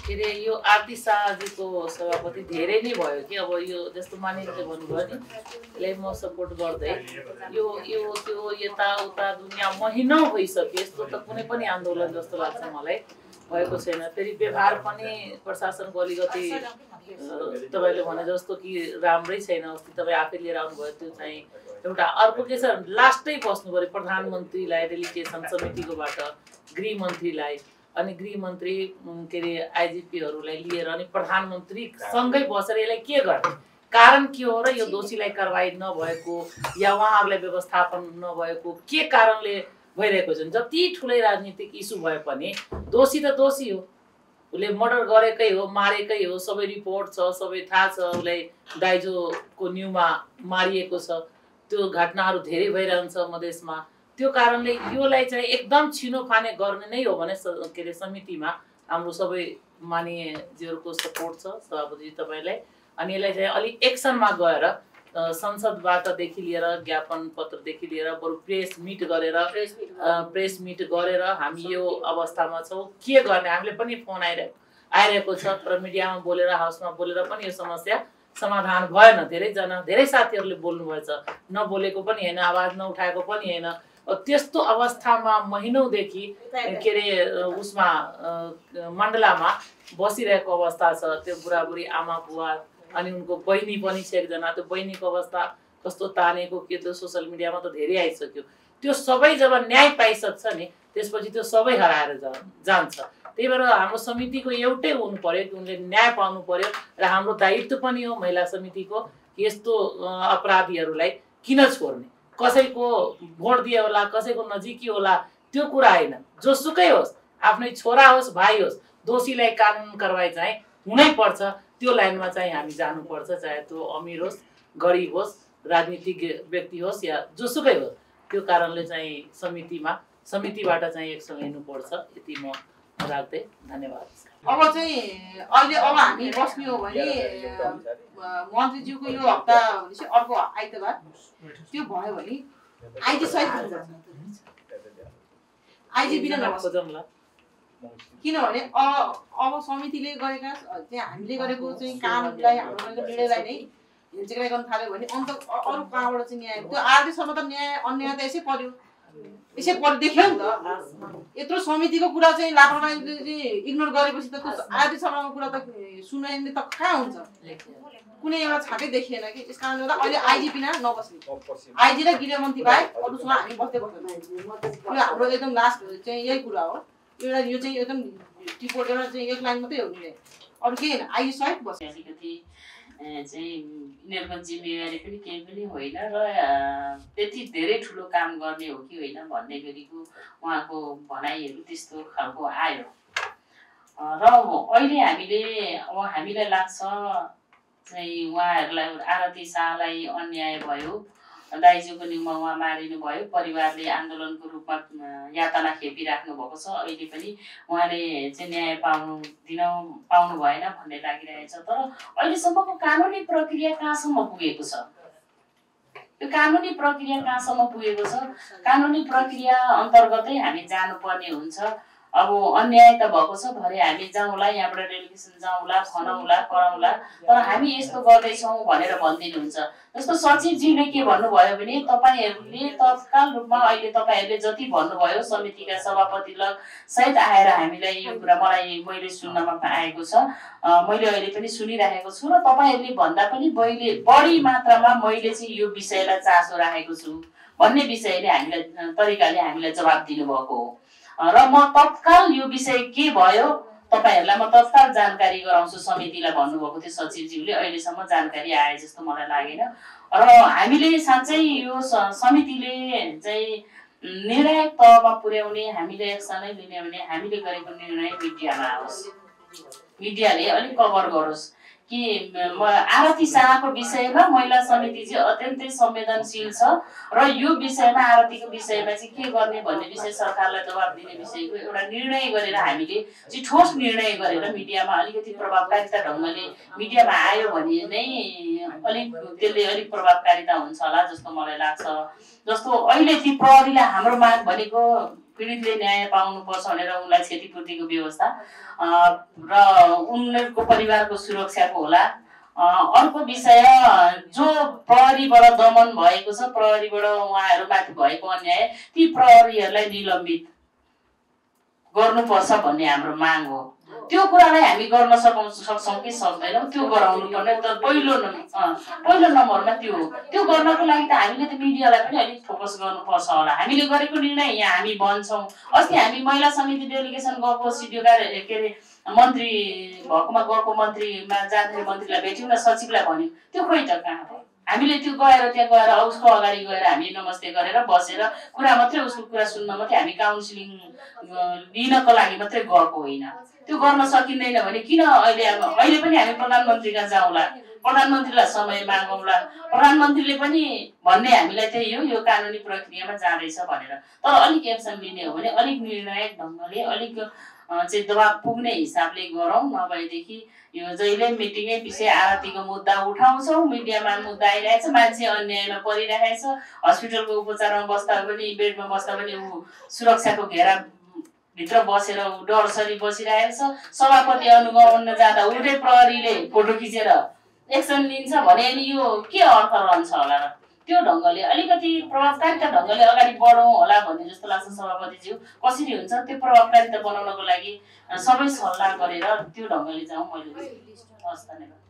के अरे यो आरती शाहजीको सभापति धेरै नै भयो कि अब यो जस्तो मानिसले भन्नुभयो नि यसलाई म सपोर्ट गर्दै यो यो त्यो यताउता दुनियाँ महिनौ भइसक्यो यस्तो त कुनै पनि आन्दोलन जस्तो लाग्छ मलाई भएको छैन। फेरि व्यवहार पनि प्रशासनको अलिकति तपाईँले भने जस्तो कि राम्रै छैन। अस्ति तपाईँ आफै लिएर आउनुभयो त्यो चाहिँ एउटा अर्को के छ लास्टै बस्नु पऱ्यो प्रधानमन्त्रीलाई डेलिगेसन समितिकोबाट गृहमन्त्रीलाई अनि गृहमन्त्री के अरे आइजिपीहरूलाई लिएर अनि प्रधानमन्त्रीसँगै बसेर यसलाई के गर्ने कारण के हो र यो दोषीलाई कारवाही नभएको या उहाँहरूलाई व्यवस्थापन नभएको के कारणले भइरहेको छ। जति ठुलै राजनीतिक इस्यु भए पनि दोषी त दोषी हो, उसले मर्डर गरेकै हो, मारेकै हो, सबै रिपोर्ट छ, सबै थाहा छ, उसलाई दाइजोको न्युमा मारिएको छ। त्यो घटनाहरू धेरै भइरहन्छ मधेसमा। त्यो कारणले योलाई चाहिँ एकदम छिनोफाने गर्ने नै हो भने के अरे समितिमा हाम्रो सबै मानियजीहरूको सपोर्ट छ सभापति तपाईँलाई। अनि यसलाई चाहिँ अलिक एक्सनमा गएर संसदबाटदेखि लिएर ज्ञापन पत्रदेखि लिएर बरु प्रेस मिट गरेर हामी यो अवस्थामा छौँ के गर्ने। हामीले पनि फोन आइरहेको छ तर मिडियामा बोलेर हाउसमा बोलेर पनि यो समस्या समाधान भएन। धेरै साथीहरूले बोल्नुभएछ, नबोलेको पनि होइन, आवाज नउठाएको पनि होइन। त्यस्तो अवस्थामा महिनौदेखि के अरे उसमा मण्डलामा बसिरहेको अवस्था छ। त्यो बुढाबुढी आमा बुवा अनि उनको बहिनी पनि छ एकजना। त्यो बहिनीको अवस्था कस्तो तानेको के त्यो सोसियल मिडियामा त धेरै आइसक्यो। त्यो सबै जब न्याय पाइसक्छ नि त्यसपछि त्यो सबै हराएर जान्छ। त्यही भएर हाम्रो समितिको एउटै हुनु पर्यो कि उनले न्याय पाउनु पर्यो र हाम्रो दायित्व पनि हो महिला समितिको यस्तो अपराधीहरूलाई किन छोड्ने। कसैको भोट दिए होला, कसैको नजिकी होला त्यो कुरा होइन, जोसुकै होस्, आफ्नै छोरा होस् भाइ होस्, दोषीलाई कानुन कारवाही चाहिँ हुनै पर्छ। त्यो लाइनमा चाहिँ हामी जानुपर्छ, चाहे त्यो अमिर होस्, गरिब होस्, राजनीतिक व्यक्ति होस् या जोसुकै होस्। त्यो कारणले चाहिँ समितिबाट चाहिँ एक्सन लिनुपर्छ। यति म राख्दै धन्यवाद। अब चाहिँ अहिले हामी बस्ने हो भने मन्त्रीज्यूको यो हप्ता भनेपछि अर्को आइतबार त्यो भयो भने आइजी सहित आइजी बिना नबस्नु। किनभने अब समितिले गरेका चाहिँ हामीले गरेको चाहिँ कामलाई हाम्रो गरेको निर्णयलाई नै हिल्चेक्राइ गर्न थाल्यो भने अन्त अरू कहाँबाट चाहिँ न्याय त्यो आरटीसम्म त अन्याय त यसै पर्यो देखियो नि त। यत्रो समितिको कुरा चाहिँ लापरवाहीले इग्नोर गरेपछि त त्यो आरटीसम्मको कुरा त सुनाइने त कहाँ हुन्छ, कुनै एउटा छाकै देखिएन कि। त्यस कारणले गर्दा अहिले आइजी बिना नबस्ने, आइजी र गृहमन्त्री बाहेक अरूसँग हामी बस्दै बस्दैन। यो हाम्रो एकदम लास्ट चाहिँ यही कुरा हो। यो चाहिँ एकदम रिपोर्ट एउटा चाहिँ एक लाइन मात्रै हो नि, अरू केही होइन। आइजी सहित बस्ने अलिकति चाहिँ यिनीहरूको जिम्मेवारी पनि केही पनि होइन र त्यति धेरै ठुलो काम गर्ने हो कि होइन भन्ने गरीको उहाँको भनाइहरू त्यस्तो खालको आयो। र अहिले हामीलाई लाग्छ चाहिँ उहाँहरूलाई आरती शाहलाई अन्याय भयो, दाइजोको न्युमा उहाँ मारिनु भयो, परिवारले आन्दोलनको रूपमा यातना खेपिराख्नु भएको छ। अहिले पनि उहाँले चाहिँ न्याय पाउनु भएन भन्ने लागिरहेछ। तर अहिलेसम्मको कानुनी प्रक्रिया कहाँसम्म पुगेको छ? त्यो कानुनी प्रक्रिया कहाँसम्म पुगेको छ? कानुनी प्रक्रिया अन्तर्गतै हामी जानुपर्ने हुन्छ। अब अन्याय त भएको छ, भरे हामी जाउँला, यहाँबाट डेलिगेसन जाउँला, खनाउँला, कराउँला, तर हामी यस्तो गर्दैछौँ भनेर भनिदिनुहुन्छ। जस्तो सचिवजीले के भन्नुभयो भने तपाईँहरूले तत्काल रूपमा अहिले तपाईँहरूले जति भन्नुभयो समितिका सभापति सहित आएर हामीलाई यो कुरा मैले सुन्नमा आएको छ, मैले अहिले पनि सुनिरहेको छु र तपाईँहरूले भन्दा पनि बढी मात्रामा मैले चाहिँ यो विषयलाई चासो राखेको छु भन्ने विषयले तरिकाले हामीलाई जवाब दिनुभएको हो। र म तत्काल यो विषय के भयो तपाईहरुलाई म तत्काल जानकारी गराउँछु समितिलाई भन्नुभएको थियो सचिवज्यूले। अहिलेसम्म जानकारी आए जस्तो मलाई लागेन र हामीले साँच्चै यो समितिले चाहिँ निर्णायक तहमा पुर्याउने, हामीले एक्सनै लिने भने हामीले गरेको निर्णय मिडियामा आओस्, मिडियाले अलिक कभर गरोस् कि आरती शाहको विषयमा महिला समिति चाहिँ अत्यन्तै संवेदनशील छ र यो विषयमा आरतीको विषयमा चाहिँ के गर्ने भन्ने विषय सरकारलाई दबाब दिने विषयको एउटा निर्णय गरेर हामीले चाहिँ ठोस निर्णय गरेर मिडियामा अलिकति प्रभावकारिता ढङ्गले मिडियामा आयो भने नै त्यसले अलिक प्रभावकारिता हुन्छ होला जस्तो मलाई लाग्छ। जस्तो अहिले ती प्रहरीलाई हाम्रो माग भनेको पीडितले न्याय पाउनुपर्छ भनेर उनलाई क्षतिपूर्तिको व्यवस्था र उनीहरूको परिवारको सुरक्षाको होला। अर्को विषय जो प्रहरीबाट दमन भएको छ, प्रहरीबाट उहाँहरूमाथि भएको अन्याय, ती प्रहरीहरूलाई निलम्बित गर्नुपर्छ भन्ने हाम्रो माग हो। त्यो कुरालाई हामी गर्न सक्छौँ कि सक्दैनौँ, त्यो गराउनु पर्ने त पहिलो नम्बरमा त्यो गर्नको लागि त हामीले त मिडियालाई पनि अलिक फोकस गर्नुपर्छ होला। हामीले गरेको निर्णय यहाँ हामी भन्छौँ। अस्ति हामी महिला समिति डेलिगेसन गएको सिडिओका के अरे मन्त्री भएकोमा गएको मन्त्रीमा जाँदाखेरि मन्त्रीलाई भेट्यौँ न, सचिवलाई भन्यौँ, त्यो खोइ त कहाँ हो। हामीले त्यो गएर त्यहाँ गएर उसको अगाडि गएर हामी नमस्ते गरेर बसेर कुरा मात्रै, उसको कुरा सुन्न मात्रै, हामी काउन्सिलिङ लिनको लागि मात्रै गएको होइन। त्यो गर्न सकिँदैन भने किन अहिले पनि हामी प्रधानमन्त्री कहाँ जाउँला, प्रधानमन्त्रीलाई समय मागौँला, प्रधानमन्त्रीले पनि भन्ने हामीलाई चाहिँ यो कानुनी प्रक्रियामा जाँदैछ भनेर। तर अलिक एक्सन लिने हो भने अलिक निर्णायक ढङ्गले, अलिक चाहिँ दबाब पुग्ने हिसाबले गरौँ। नभएदेखि यो जहिले मिटिङै पछि आरतीको मुद्दा उठाउँछौँ, मिडियामा मुद्दा आइरहेछ, मान्छे अन्यायमा परिरहेछ, हस्पिटलको उपचारमा बस्दा पनि, बेडमा बस्दा पनि ऊ सुरक्षाको घेरा भित्र बसेर डरसरी बसिरहेको छ। सभापति अनुगमन जाँदा उल्टै प्रहरीले फोटो खिचेर एक्सन लिन्छ भने अनि यो के अर्थ रहन्छ होला र? त्यो ढङ्गले अलिकति प्रभावकारिता ढङ्गले अगाडि बढौँ होला भन्ने जस्तो लाग्छ सभापतिज्यू। कसरी हुन्छ त्यो प्रभावकारिता बनाउनको लागि सबै सल्लाह गरेर त्यो ढङ्गले जाउँ। मैले हस्, धन्यवाद।